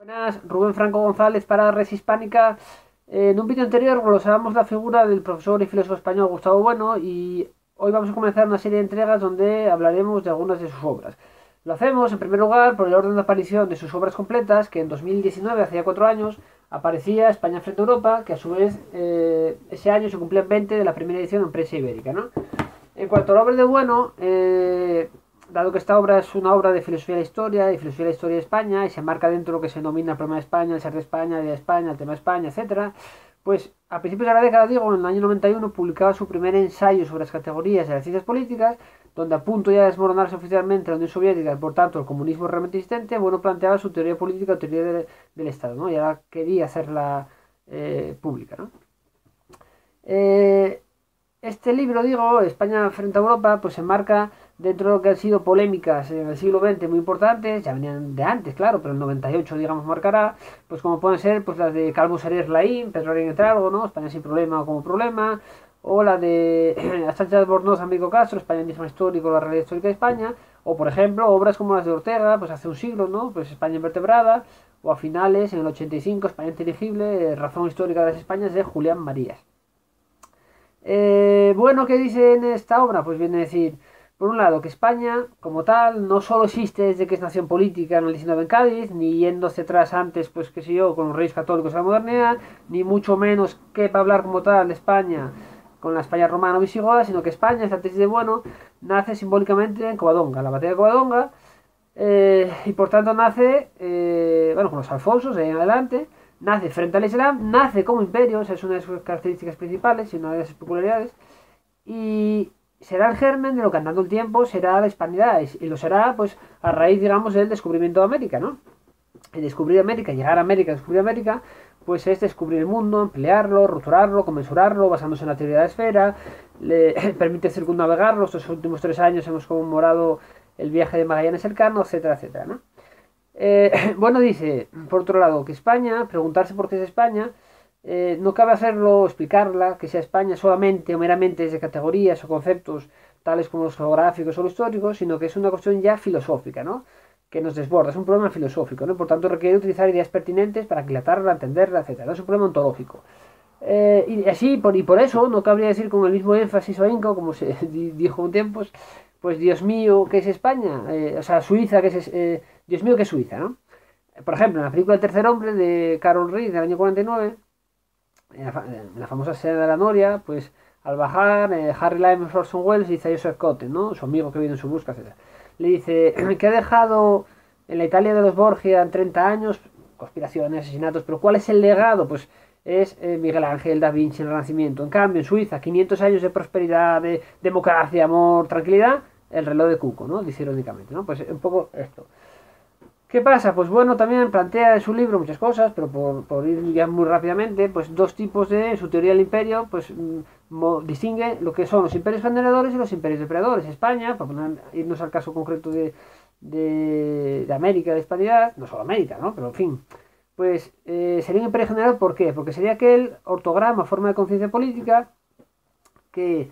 Buenas, Rubén Franco González para Res Hispánica. En un vídeo anterior glosábamos la figura del profesor y filósofo español Gustavo Bueno y hoy vamos a comenzar una serie de entregas donde hablaremos de algunas de sus obras. Lo hacemos en primer lugar por el orden de aparición de sus obras completas, que en 2019, hace ya 4 años, aparecía España frente a Europa, que a su vez ese año se cumplían 20 de la primera edición en prensa ibérica, ¿no? En cuanto a la obra de Bueno, dado que esta obra es una obra de filosofía de la historia de España, y se marca dentro de lo que se denomina el problema de España, el ser de España, la idea de España, el tema de España, etcétera, pues a principios de la década, digo, en el año 91, publicaba su primer ensayo sobre las categorías de las ciencias políticas, donde a punto ya de desmoronarse oficialmente la Unión Soviética y por tanto el comunismo realmente existente, Bueno planteaba su teoría política o teoría del Estado, ¿no? Y ahora quería hacerla pública, ¿no? Este libro, digo, España frente a Europa, pues se enmarca dentro de lo que han sido polémicas en el siglo XX muy importantes, ya venían de antes, claro, pero el 98, digamos, marcará, pues como pueden ser pues las de Calvo Sarias Laín, Pedro Algo, ¿no? España sin problema o como problema, o la de Sánchez Albornoz, Américo Castro, España misma histórico, la realidad histórica de España, o por ejemplo, obras como las de Ortega, pues hace un siglo, ¿no? Pues España invertebrada, o a finales, en el 85, España inteligible, Razón histórica de las Españas de Julián Marías. Bueno, ¿qué dice en esta obra? Pues viene a decir, por un lado, que España, como tal, no solo existe desde que es nación política en el 19 en Cádiz, ni yéndose atrás antes, pues qué sé yo, con los reyes católicos de la modernidad, ni mucho menos que para hablar como tal de España con la España romana o visigoda, sino que España, esta tesis de Bueno, nace simbólicamente en Covadonga, la batalla de Covadonga, y por tanto nace, bueno, con los Alfonsos de ahí en adelante, nace frente al Islam, nace como imperio, esa es una de sus características principales y una de sus peculiaridades, y será el germen de lo que andando el tiempo será la hispanidad, y lo será pues a raíz, digamos, del descubrimiento de América, ¿no? El descubrir América, llegar a América, descubrir América, pues es descubrir el mundo, emplearlo, roturarlo, comensurarlo, basándose en la teoría de la esfera, le permite circunnavegarlo. Estos últimos 3 años hemos conmemorado el viaje de Magallanes cercano, etcétera, etcétera, ¿no? Bueno, dice, por otro lado, que España, preguntarse por qué es España, no cabe hacerlo, explicarla, que sea España solamente o meramente desde categorías o conceptos tales como los geográficos o los históricos, sino que es una cuestión ya filosófica, ¿no? Que nos desborda, es un problema filosófico, ¿no? Por tanto, requiere utilizar ideas pertinentes para aquilatarla, entenderla, etcétera. Es un problema ontológico. Y así, y por eso, no cabría decir con el mismo énfasis o ahínco, como se dijo un tiempo, pues Dios mío, ¿qué es España? O sea, Suiza, ¿qué es Dios mío, ¿qué es Suiza, no? Por ejemplo, en la película El tercer hombre de Carol Reed del año 49, en la famosa escena de la Noria, pues al bajar, Harry Lime Orson Welles dice a Joseph Cotten, ¿no? Su amigo que viene en su busca, etc. Le dice que ha dejado en la Italia de los Borgia en 30 años, conspiraciones, asesinatos, pero ¿cuál es el legado? Pues es Miguel Ángel, Da Vinci, el Renacimiento. En cambio, en Suiza, 500 años de prosperidad, de democracia, amor, tranquilidad, el reloj de Cuco, ¿no? Dice irónicamente, ¿no? Pues un poco esto. ¿Qué pasa? Pues bueno, también plantea en su libro muchas cosas, pero por ir ya muy rápidamente, pues dos tipos de su teoría del imperio, pues distingue lo que son los imperios generadores y los imperios depredadores. España, para irnos al caso concreto de América, de hispanidad, no solo América, ¿no? Pero en fin, pues sería un imperio general, ¿por qué? Porque sería aquel ortograma, forma de conciencia política, que,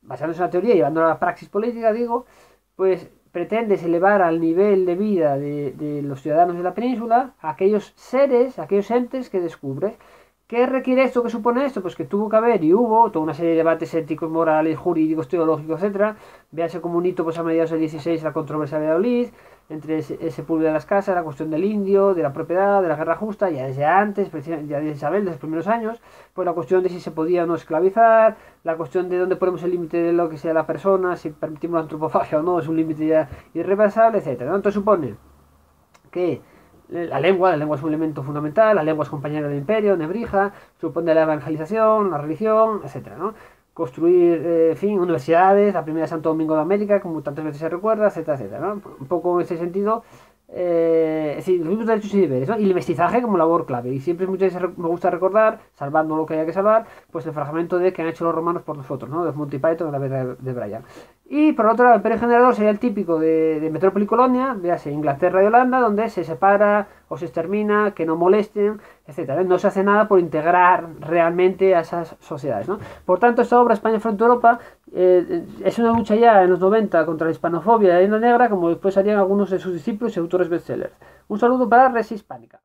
basándose en la teoría y llevando a la praxis política, digo, pues pretendes elevar al nivel de vida de los ciudadanos de la península a aquellos seres, a aquellos entes que descubre. ¿Qué requiere esto? ¿Qué supone esto? Pues que tuvo que haber y hubo toda una serie de debates éticos, morales, jurídicos, teológicos, etcétera. Véase como un hito pues, a mediados del 16 la controversia de Valladolid, entre ese pueblo de las casas, la cuestión del indio, de la propiedad, de la guerra justa, ya desde antes, ya de Isabel, desde los primeros años, pues la cuestión de si se podía o no esclavizar, la cuestión de dónde ponemos el límite de lo que sea la persona, si permitimos la antropofagia o no, es un límite ya irreversible, etcétera, ¿no? Entonces supone que la lengua es un elemento fundamental, la lengua es compañera del imperio, nebrija, supone la evangelización, la religión, etcétera, ¿no? Construir, en fin, universidades, la primera de Santo Domingo de América, como tantas veces se recuerda, etcétera, etcétera, ¿no? Un poco en ese sentido, es decir, los mismos derechos y deberes, ¿no? Y el mestizaje como labor clave. Y siempre muchas veces me gusta recordar, salvando lo que haya que salvar, pues el fragmento de que han hecho los romanos por nosotros, ¿no? De Monty Python, la vida de Brian. Y por otro lado, el imperio generador sería el típico de metrópoli y colonia, véase Inglaterra y Holanda, donde se separa o se extermina, que no molesten, etcétera. No se hace nada por integrar realmente a esas sociedades, ¿no? Por tanto, esta obra, España frente a Europa, es una lucha ya en los 90 contra la hispanofobia y la isla negra, como después harían algunos de sus discípulos y autores bestsellers. Un saludo para Res Hispánica.